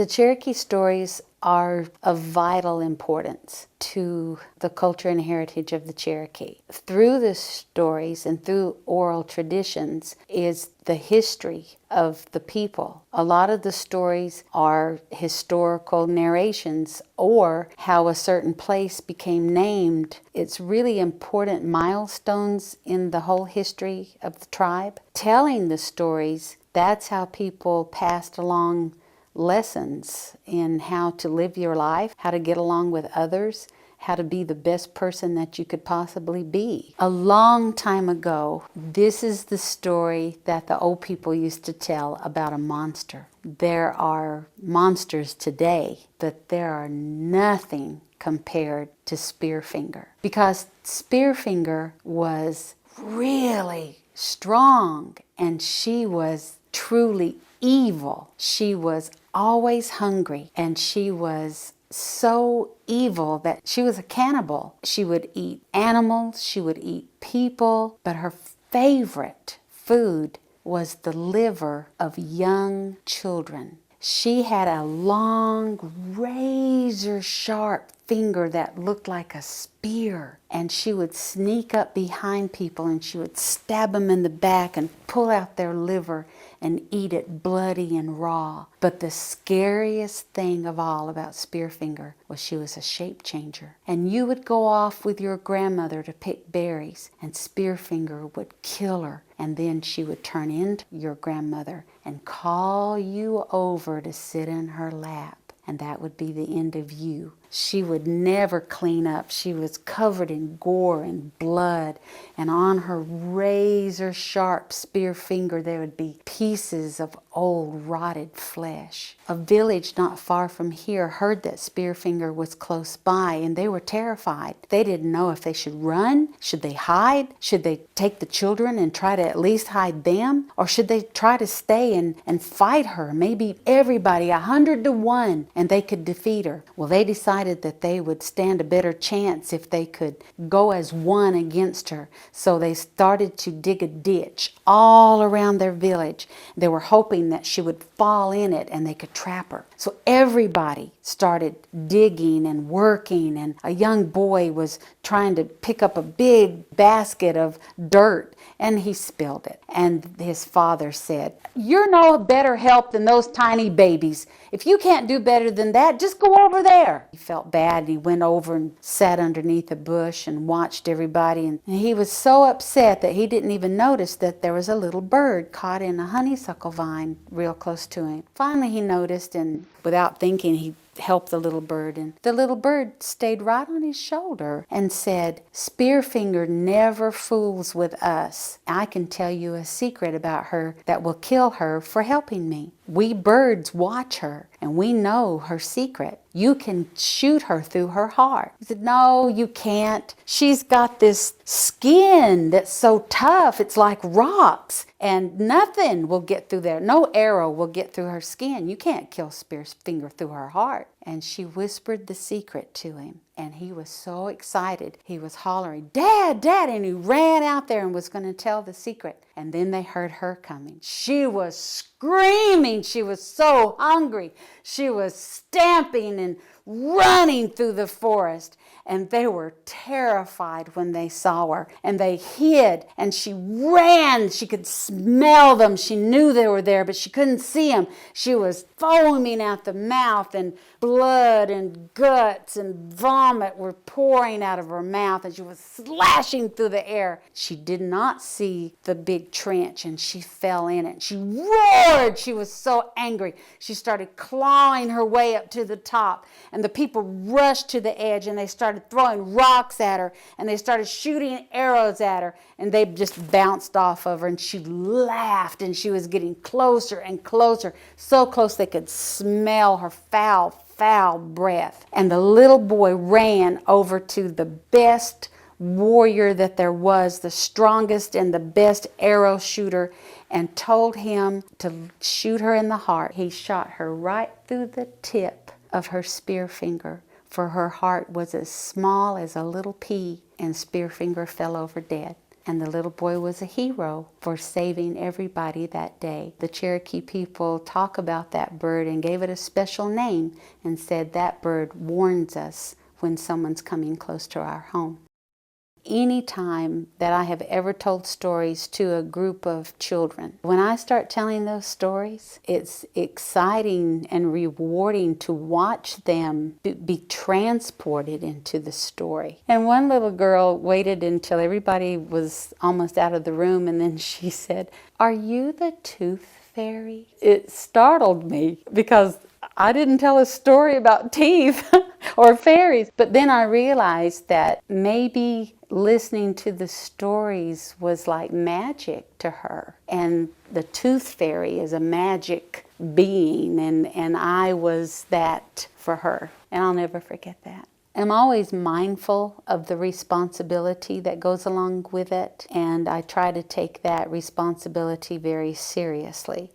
The Cherokee stories are of vital importance to the culture and heritage of the Cherokee. Through the stories and through oral traditions is the history of the people. A lot of the stories are historical narrations or how a certain place became named. It's really important milestones in the whole history of the tribe. Telling the stories, that's how people passed along lessons in how to live your life, how to get along with others, how to be the best person that you could possibly be. A long time ago, this is the story that the old people used to tell about a monster. There are monsters today, but there are nothing compared to Spearfinger, because Spearfinger was really strong and she was truly evil. She was always hungry, and she was so evil that she was a cannibal. She would eat animals, she would eat people, but her favorite food was the liver of young children. She had a long, razor-sharp finger that looked like a spear, and she would sneak up behind people and she would stab them in the back and pull out their liver and eat it bloody and raw. But the scariest thing of all about Spearfinger was she was a shape changer. And you would go off with your grandmother to pick berries, and Spearfinger would kill her, and then she would turn into your grandmother and call you over to sit in her lap. And that would be the end of you. She would never clean up. She was covered in gore and blood. And on her razor-sharp spear finger, there would be pieces of old rotted flesh. A village not far from here heard that Spearfinger was close by, and they were terrified. They didn't know if they should run. Should they hide? Should they take the children and try to at least hide them? Or should they try to stay and fight her? Maybe everybody, 100 to 1, and they could defeat her. Well, they decided that they would stand a better chance if they could go as one against her. So they started to dig a ditch all around their village. They were hoping that she would fall in it and they could trap her. So everybody started digging and working, and a young boy was trying to pick up a big basket of dirt, and he spilled it. And his father said, "You're no better help than those tiny babies. If you can't do better than that, just go over there." He felt bad, and he went over and sat underneath a bush and watched everybody. And he was so upset that he didn't even notice that there was a little bird caught in a honeysuckle vine real close to him. Finally, he noticed, and without thinking, he helped the little bird, and the little bird stayed right on his shoulder and said, "Spearfinger never fools with us. I can tell you a secret about her that will kill her for helping me. We birds watch her, and we know her secret. You can shoot her through her heart." He said, "No, you can't. She's got this skin that's so tough, it's like rocks, and nothing will get through there. No arrow will get through her skin. You can't kill Spearfinger through her heart." And she whispered the secret to him, and he was so excited. He was hollering, "Dad, Dad," and he ran out there and was going to tell the secret. And then they heard her coming. She was screaming. She was so hungry. She was stamping and running through the forest. And they were terrified when they saw her. And they hid, and she ran. She could smell them. She knew they were there, but she couldn't see them. She was foaming out the mouth, and blood and guts and vomit were pouring out of her mouth, and she was slashing through the air. She did not see the big trench, and she fell in it. She roared. She was so angry. She started clawing her way up to the top, and the people rushed to the edge, and they started throwing rocks at her, and they started shooting arrows at her, and they just bounced off of her, and she laughed, and she was getting closer and closer, so close they could smell her foul breath. And the little boy ran over to the best warrior that there was, the strongest and the best arrow shooter, and told him to shoot her in the heart. He shot her right through the tip of her spear finger, for her heart was as small as a little pea, and Spearfinger fell over dead. And the little boy was a hero for saving everybody that day. The Cherokee people talk about that bird and gave it a special name and said that bird warns us when someone's coming close to our home. Any time that I have ever told stories to a group of children, when I start telling those stories, it's exciting and rewarding to watch them be transported into the story. And one little girl waited until everybody was almost out of the room, and then she said, "Are you the tooth fairy?" It startled me because I didn't tell a story about teeth or fairies. But then I realized that maybe listening to the stories was like magic to her. And the tooth fairy is a magic being, and I was that for her. And I'll never forget that. I'm always mindful of the responsibility that goes along with it, and I try to take that responsibility very seriously.